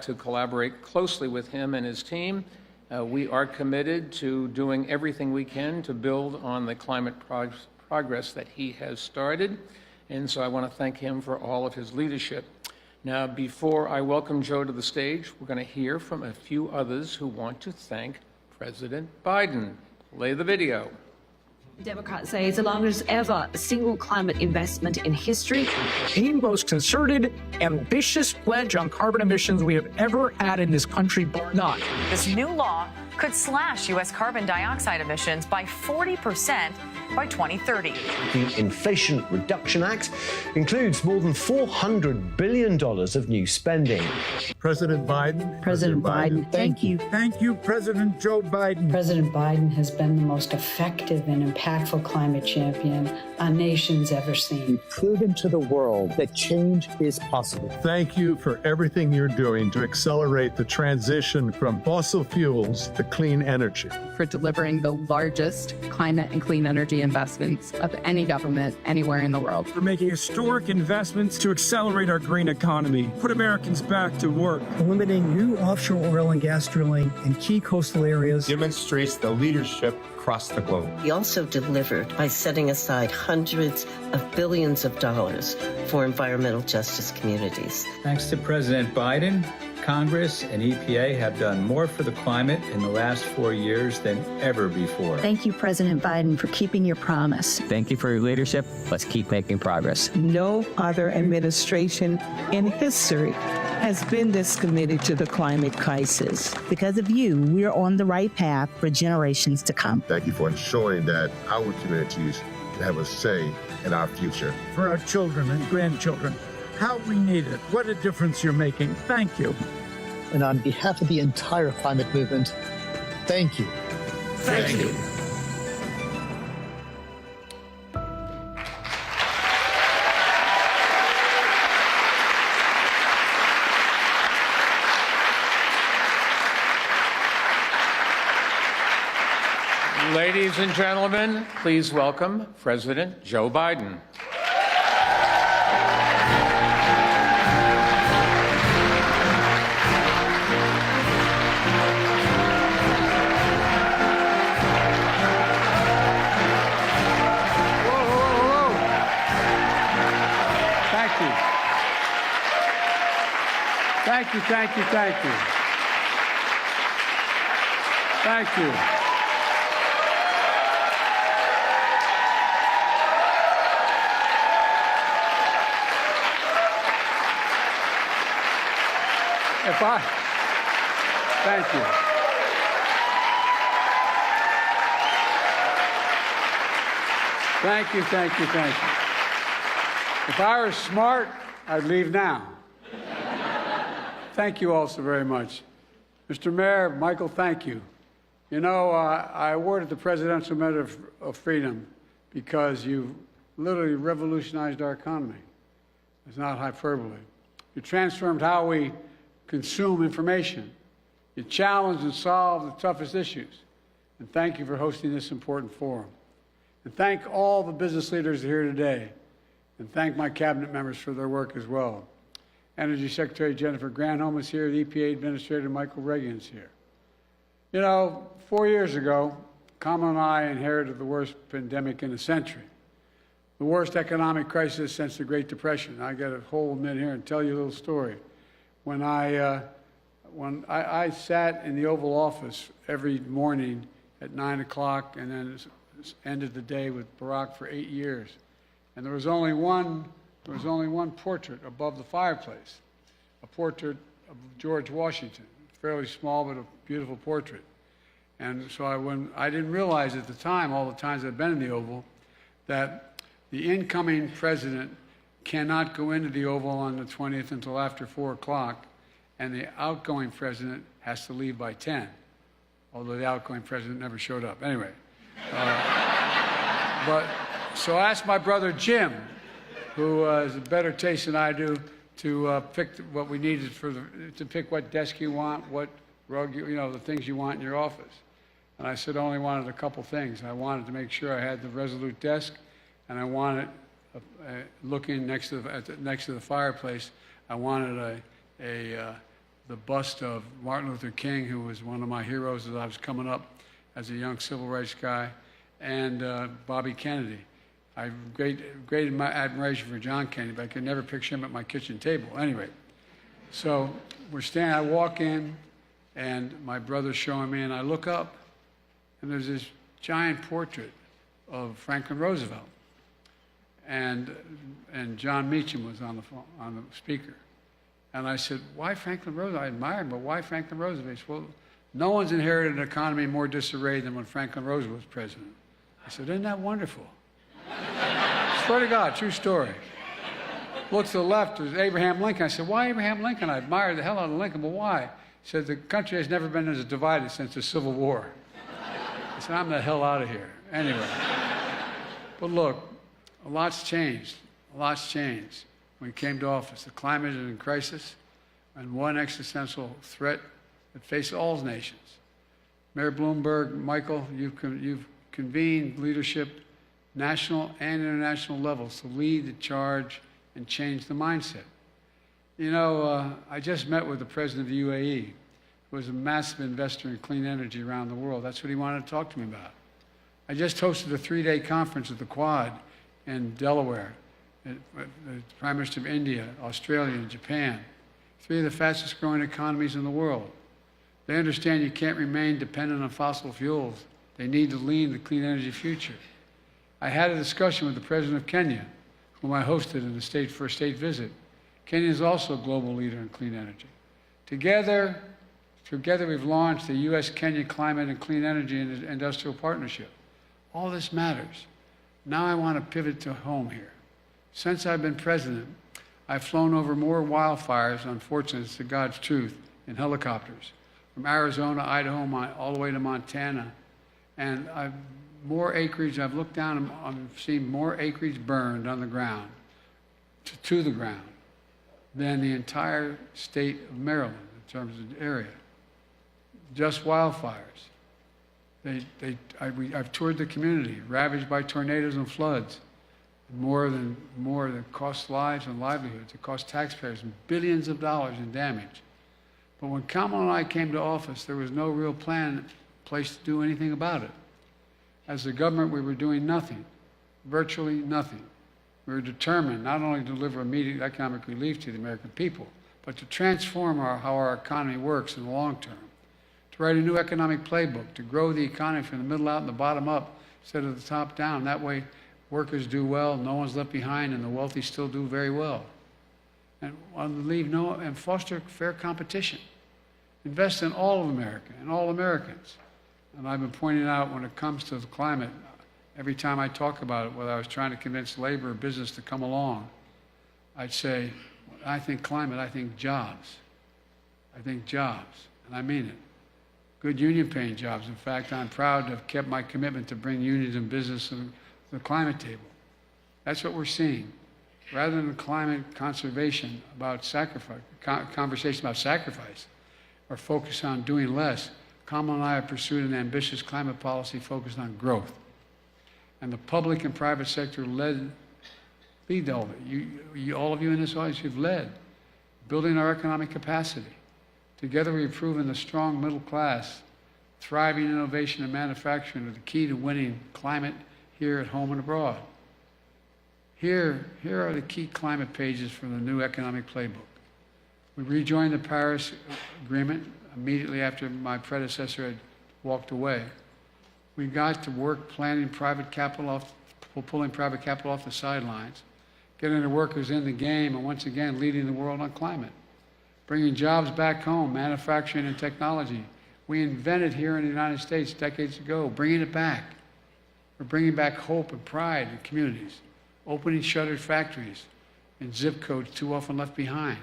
to collaborate closely with him and his team. We are committed to doing everything we can to build on the climate progress that he has started. And so I want to thank him for all of his leadership. Now, before I welcome Joe to the stage, we're going to hear from a few others who want to thank President Biden. Play the video. Democrats say it's the largest ever single climate investment in history. The most concerted, ambitious pledge on carbon emissions we have ever had in this country, bar none. This new law could slash U.S. carbon dioxide emissions by 40% by 2030. The Inflation Reduction Act includes more than $400 billion of new spending. President Biden. President Biden, thank you. Thank you, President Joe Biden. President Biden has been the most effective and impactful climate champion our nation's ever seen. We've proven to the world that change is possible. Thank you for everything you're doing to accelerate the transition from fossil fuels to clean energy. For delivering the largest climate and clean energy investments of any government anywhere in the world. For making historic investments to accelerate our green economy, put Americans back to work. Limiting new offshore oil and gas drilling in key coastal areas demonstrates the leadership across the globe. He also delivered by setting aside hundreds of billions of dollars for environmental justice communities. Thanks to President Biden, Congress and EPA have done more for the climate in the last 4 years than ever before. Thank you, President Biden, for keeping your promise. Thank you for your leadership. Let's keep making progress. No other administration in history has been this committed to the climate crisis. Because of you, we're on the right path for generations to come. Thank you for ensuring that our communities can have a say in our future. For our children and grandchildren, how we need it. What a difference you're making. Thank you. And on behalf of the entire climate movement, thank you. Thank you. Ladies and gentlemen, please welcome President Joe Biden. Thank you, thank you, thank you. Thank you. Thank you. Thank you, thank you, thank you. If I were smart, I'd leave now. Thank you all so very much. Mr. Mayor, Michael, thank you. You know, I awarded the Presidential Medal of Freedom because you literally revolutionized our economy. It's not hyperbole. You transformed how we consume information. You challenged and solved the toughest issues. And thank you for hosting this important forum. And thank all the business leaders here today. And thank my cabinet members for their work as well. Energy Secretary Jennifer Granholm is here. The EPA Administrator Michael Reagan is here. You know, 4 years ago, Kamala and I inherited the worst pandemic in a century, the worst economic crisis since the Great Depression. I got to hold a minute here and tell you a little story. When I sat in the Oval Office every morning at 9 o'clock and then ended the day with Barack for 8 years, and there was only one portrait above the fireplace, a portrait of George Washington, fairly small but a beautiful portrait. And so I didn't realize at the time, all the times I've been in the Oval, that the incoming president cannot go into the Oval on the 20th until after 4 o'clock, and the outgoing president has to leave by 10, although the outgoing president never showed up. Anyway, so I asked my brother Jim, who has a better taste than I do, to pick what we needed to pick what desk you want, what rug, the things you want in your office. And I said I only wanted a couple things. I wanted to make sure I had the Resolute desk, and I wanted, looking next to the fireplace, I wanted the bust of Martin Luther King, who was one of my heroes as I was coming up as a young civil rights guy, and Bobby Kennedy. I have great admiration for John Kennedy, but I could never picture him at my kitchen table. Anyway, so we're standing, I walk in, and my brother's showing me, and I look up, and there's this giant portrait of Franklin Roosevelt. And John Meacham was on the speaker. And I said, why Franklin Roosevelt? I admire him, but why Franklin Roosevelt? He said, well, no one's inherited an economy in more disarray than when Franklin Roosevelt was president. I said, isn't that wonderful? Swear to God, true story. Look to the left, there's Abraham Lincoln. I said, why Abraham Lincoln? I admired the hell out of Lincoln, but why? He said, the country has never been as divided since the Civil War. I said, I'm the hell out of here. Anyway. But look, a lot's changed. A lot's changed. When he came to office, the climate is in crisis, and one existential threat that faces all nations. Mayor Bloomberg, Michael, you've convened leadership, national and international levels, to lead the charge and change the mindset. You know, I just met with the president of the UAE, who is a massive investor in clean energy around the world. That's what he wanted to talk to me about. I just hosted a 3-day conference at the Quad in Delaware. The Prime Minister of India, Australia, and Japan, 3 of the fastest growing economies in the world. They understand you can't remain dependent on fossil fuels. They need to lead the clean energy future. I had a discussion with the President of Kenya, whom I hosted in the for a state visit. Kenya is also a global leader in clean energy. Together we've launched the U.S.-Kenya Climate and Clean Energy and Industrial Partnership. All this matters. Now I want to pivot to home here. Since I've been president, I've flown over more wildfires, unfortunately, it's the God's truth, in helicopters, from Arizona, Idaho, all the way to Montana. And more acreage, I've looked down and I've seen more acreage burned on the ground, to the ground, than the entire state of Maryland in terms of the area. Just wildfires. I've toured the community, ravaged by tornadoes and floods. More than costs lives and livelihoods. It costs taxpayers billions of dollars in damage. But when Kamala and I came to office, there was no real plan in place to do anything about it. As a government, we were doing nothing, virtually nothing. We were determined not only to deliver immediate economic relief to the American people, but to transform how our economy works in the long term. To write a new economic playbook, to grow the economy from the middle out and the bottom up instead of the top down. That way, workers do well, no one's left behind, and the wealthy still do very well. And foster fair competition. Invest in all of America and all Americans. And I've been pointing out when it comes to the climate, every time I talk about it, whether I was trying to convince labor or business to come along, I'd say, when I think climate, I think jobs. I think jobs, and I mean it. Good union-paying jobs. In fact, I'm proud to have kept my commitment to bring unions and business to the climate table. That's what we're seeing. Rather than climate conservation about sacrifice, conversation about sacrifice, or focus on doing less, Kamala and I have pursued an ambitious climate policy focused on growth. And the public and private sector lead all of it. All of you in this audience, you've led, building our economic capacity. Together we've proven the strong middle class, thriving innovation and manufacturing are the key to winning climate here at home and abroad. Here are the key climate pages from the new economic playbook. We rejoined the Paris Agreement immediately after my predecessor had walked away. We got to work planning private capital pulling private capital off the sidelines, getting the workers in the game, and once again leading the world on climate. Bringing jobs back home, manufacturing and technology. We invented here in the United States decades ago, bringing it back. We're bringing back hope and pride in communities, opening shuttered factories in zip codes too often left behind.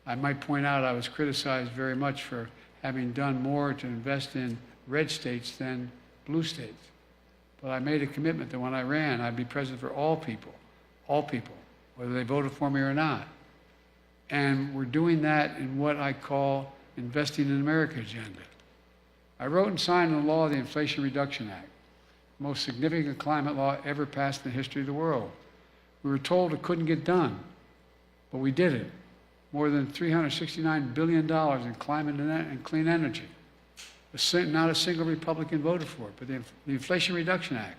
I might point out I was criticized very much for having done more to invest in red states than blue states. But I made a commitment that when I ran, I'd be president for all people, whether they voted for me or not. And we're doing that in what I call Investing in America agenda. I wrote and signed the law of the Inflation Reduction Act, the most significant climate law ever passed in the history of the world. We were told it couldn't get done, but we did it. more than $369 billion in climate and clean energy. Not a single Republican voted for it, but the Inflation Reduction Act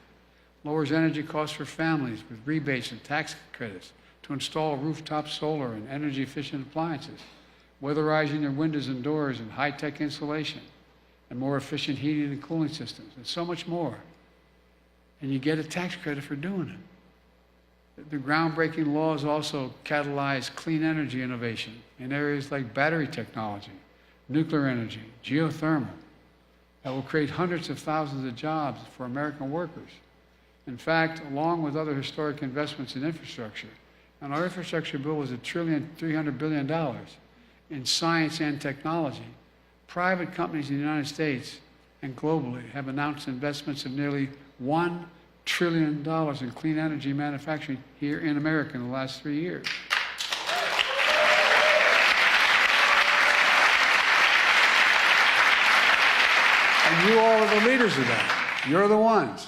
lowers energy costs for families with rebates and tax credits to install rooftop solar and energy-efficient appliances, weatherizing their windows and doors and high-tech insulation, and more efficient heating and cooling systems, and so much more. And you get a tax credit for doing it. The groundbreaking laws also catalyze clean energy innovation in areas like battery technology, nuclear energy, geothermal, that will create hundreds of thousands of jobs for American workers. In fact, along with other historic investments in infrastructure, and our infrastructure bill was $1.3 trillion in science and technology, private companies in the United States and globally have announced investments of nearly $1 trillion in clean energy manufacturing here in America in the last 3 years. And you all are the leaders of that. You're the ones.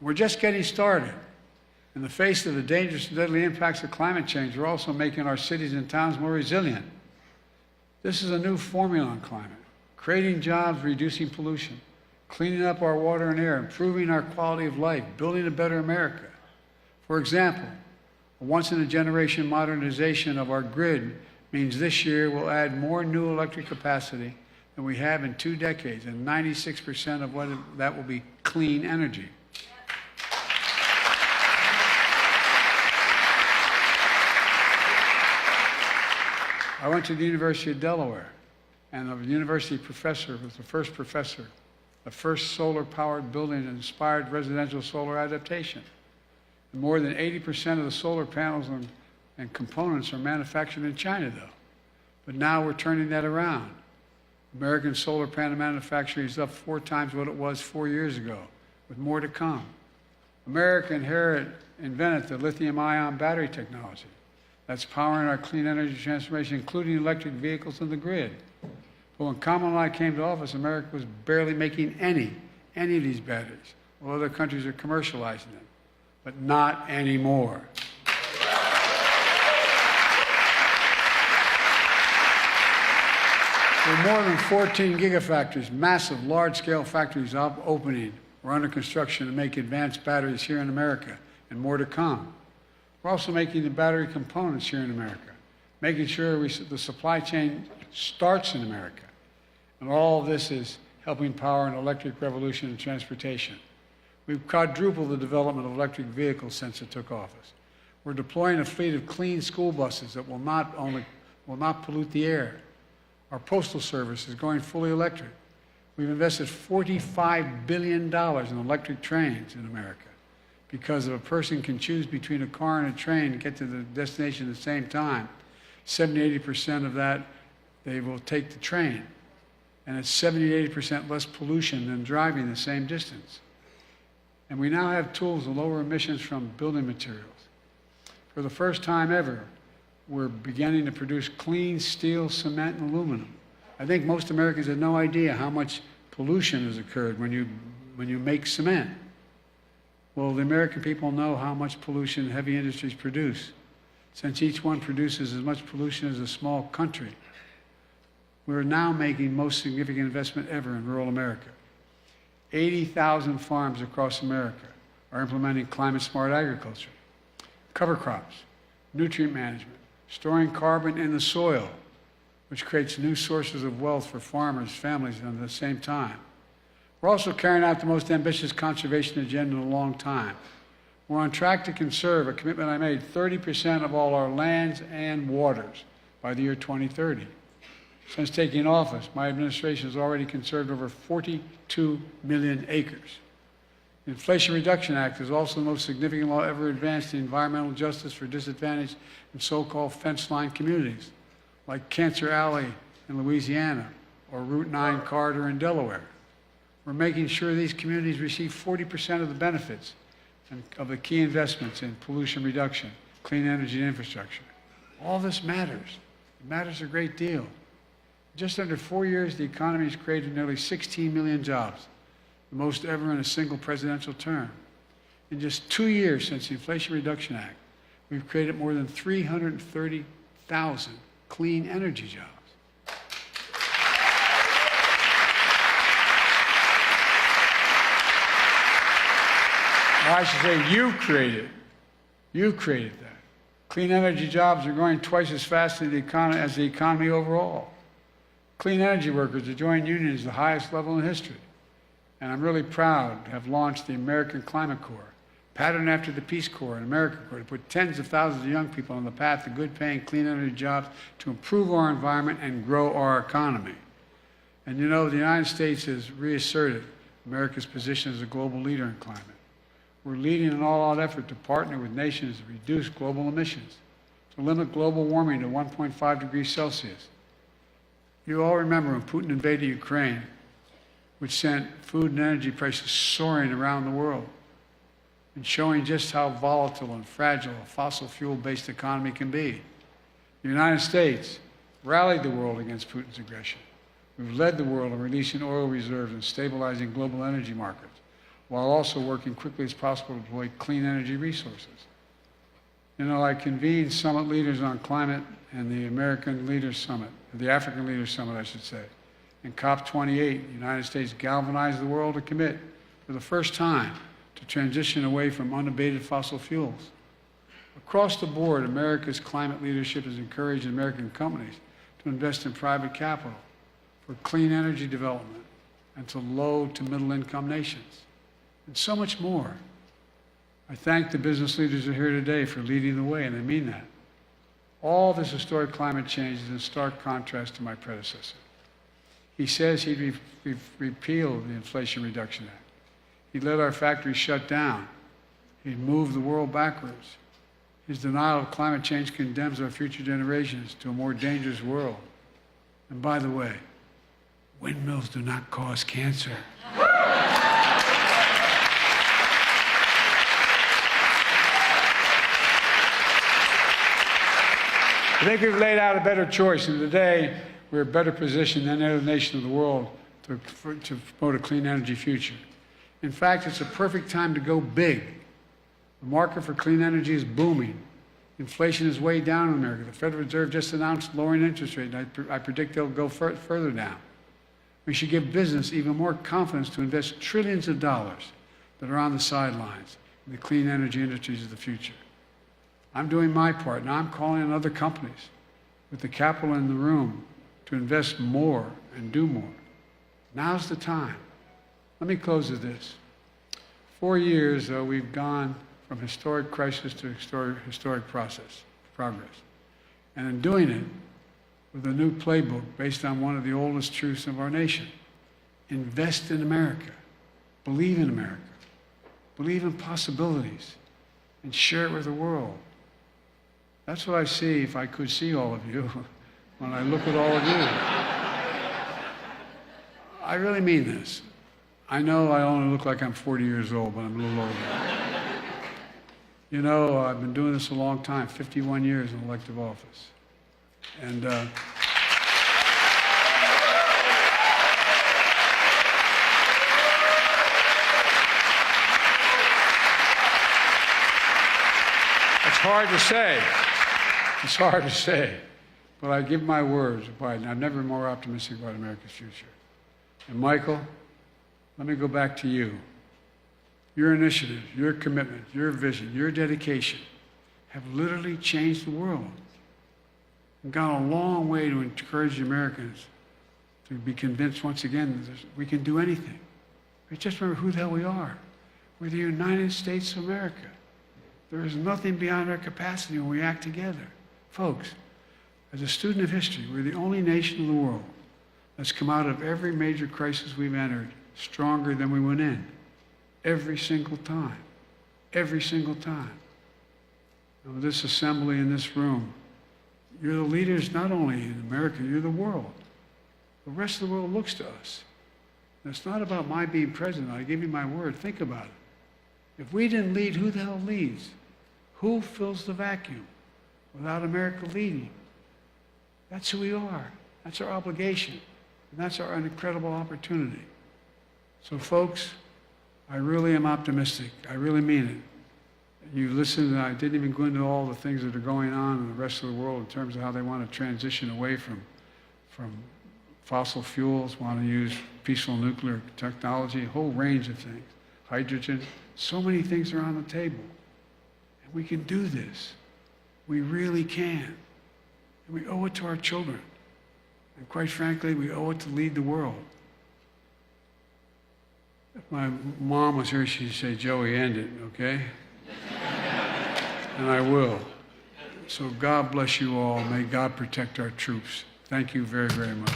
We're just getting started. In the face of the dangerous and deadly impacts of climate change, we're also making our cities and towns more resilient. This is a new formula on climate: creating jobs, reducing pollution, cleaning up our water and air, improving our quality of life, building a better America. For example, a once-in-a-generation modernization of our grid means this year we'll add more new electric capacity than we have in 2 decades, and 96% of that will be clean energy. I went to the University of Delaware, and the university professor was the first solar-powered building that inspired residential solar adaptation. And more than 80% of the solar panels and components are manufactured in China, though. But now we're turning that around. American solar panel manufacturing is up 4 times what it was 4 years ago, with more to come. America invented the lithium-ion battery technology that's powering our clean energy transformation, including electric vehicles and the grid. But when Kamala came to office, America was barely making any of these batteries, while other countries are commercializing them. But not anymore. There are more than 14 gigafactories, massive, large-scale factories opening or under construction to make advanced batteries here in America, and more to come. We're also making the battery components here in America, making sure the supply chain starts in America. And all of this is helping power an electric revolution in transportation. We've quadrupled the development of electric vehicles since it took office. We're deploying a fleet of clean school buses that will not pollute the air. Our postal service is going fully electric. We've invested $45 billion in electric trains in America, because if a person can choose between a car and a train to get to the destination at the same time, 70–80% of that, they will take the train. And it's 70–80% less pollution than driving the same distance. And we now have tools to lower emissions from building materials. For the first time ever, we're beginning to produce clean steel, cement, and aluminum. I think most Americans have no idea how much pollution has occurred when you make cement. Well, the American people know how much pollution heavy industries produce, since each one produces as much pollution as a small country. We're now making most significant investment ever in rural America. 80,000 farms across America are implementing climate-smart agriculture, cover crops, nutrient management, storing carbon in the soil, which creates new sources of wealth for farmers, families, and at the same time. We're also carrying out the most ambitious conservation agenda in a long time. We're on track to conserve, a commitment I made, 30% of all our lands and waters by the year 2030. Since taking office, my administration has already conserved over 42 million acres. The Inflation Reduction Act is also the most significant law ever advanced in environmental justice for disadvantaged and so-called fence-line communities, like Cancer Alley in Louisiana or Route 9 corridor in Delaware. We're making sure these communities receive 40% of the benefits of the key investments in pollution reduction, clean energy, and infrastructure. All this matters. It matters a great deal. In just under 4 years, the economy has created nearly 16 million jobs, the most ever in a single presidential term. In just 2 years since the Inflation Reduction Act, we've created more than 330,000 clean energy jobs. Or I should say, you created that. Clean energy jobs are growing twice as fast as the economy overall. Clean energy workers are joining unions at the highest level in history. And I'm really proud to have launched the American Climate Corps, patterned after the Peace Corps and AmeriCorps, to put tens of thousands of young people on the path to good-paying, clean energy jobs to improve our environment and grow our economy. And you know, the United States has reasserted America's position as a global leader in climate. We're leading an all-out effort to partner with nations to reduce global emissions, to limit global warming to 1.5 degrees Celsius. You all remember when Putin invaded Ukraine, which sent food and energy prices soaring around the world, and showing just how volatile and fragile a fossil fuel-based economy can be. The United States rallied the world against Putin's aggression. We've led the world in releasing oil reserves and stabilizing global energy markets, while also working quickly as possible to deploy clean energy resources. You know, I convened summit leaders on climate and the American Leaders Summit, the African Leaders Summit, I should say. In COP28, the United States galvanized the world to commit for the first time to transition away from unabated fossil fuels. Across the board, America's climate leadership has encouraged American companies to invest in private capital for clean energy development and to low to middle income nations, and so much more. I thank the business leaders who are here today for leading the way, and I mean that. All this historic climate change is in stark contrast to my predecessor. He says he'd repeal the Inflation Reduction Act. He let our factories shut down. He moved the world backwards. His denial of climate change condemns our future generations to a more dangerous world. And by the way, windmills do not cause cancer. I think we've laid out a better choice, and today we're better positioned than any other nation in the world to promote a clean energy future. In fact, it's a perfect time to go big. The market for clean energy is booming. Inflation is way down in America. The Federal Reserve just announced lowering interest rates, and I predict they'll go further down. We should give business even more confidence to invest trillions of dollars that are on the sidelines in the clean energy industries of the future. I'm doing my part. Now I'm calling on other companies with the capital in the room to invest more and do more. Now's the time. Let me close with this. 4 years, we've gone from historic crisis to historic progress. And in doing it, with a new playbook based on one of the oldest truths of our nation. Invest in America. Believe in America. Believe in possibilities. And share it with the world. That's what I see, if I could see all of you, when I look at all of you. I really mean this. I know I only look like I'm 40 years old, but I'm a little older. You know, I've been doing this a long time, 51 years in elective office. And it's hard to say. It's hard to say. But I give my words of Biden. I'm never more optimistic about America's future. And Michael, let me go back to you. Your initiatives, your commitment, your vision, your dedication have literally changed the world and gone a long way to encourage Americans to be convinced once again that we can do anything. We just remember who the hell we are. We're the United States of America. There is nothing beyond our capacity when we act together. Folks, as a student of history, we're the only nation in the world that's come out of every major crisis we've entered stronger than we went in. Every single time. Every single time. Now, this assembly in this room, you're the leaders not only in America, you're the world. The rest of the world looks to us. And it's not about my being president. I give you my word. Think about it. If we didn't lead, who the hell leads? Who fills the vacuum without America leading? That's who we are. That's our obligation. And that's our incredible opportunity. So, folks, I really am optimistic. I really mean it. You listened, and I didn't even go into all the things that are going on in the rest of the world in terms of how they want to transition away from fossil fuels, want to use peaceful nuclear technology, a whole range of things. Hydrogen, so many things are on the table. And we can do this. We really can. And we owe it to our children. And quite frankly, we owe it to lead the world. If my mom was here, she'd say, Joey, end it, okay? And I will. So God bless you all. May God protect our troops. Thank you very, very much.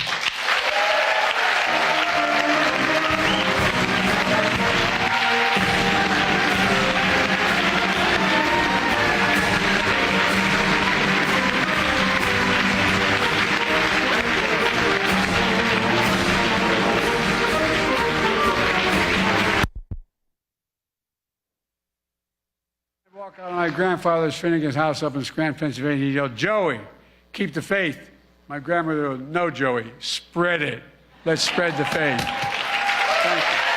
I walk out of my grandfather's Finnegan's house up in Scranton, Pennsylvania. He yelled, Joey, keep the faith. My grandmother would, no, Joey, spread it. Let's spread the faith. Thank you.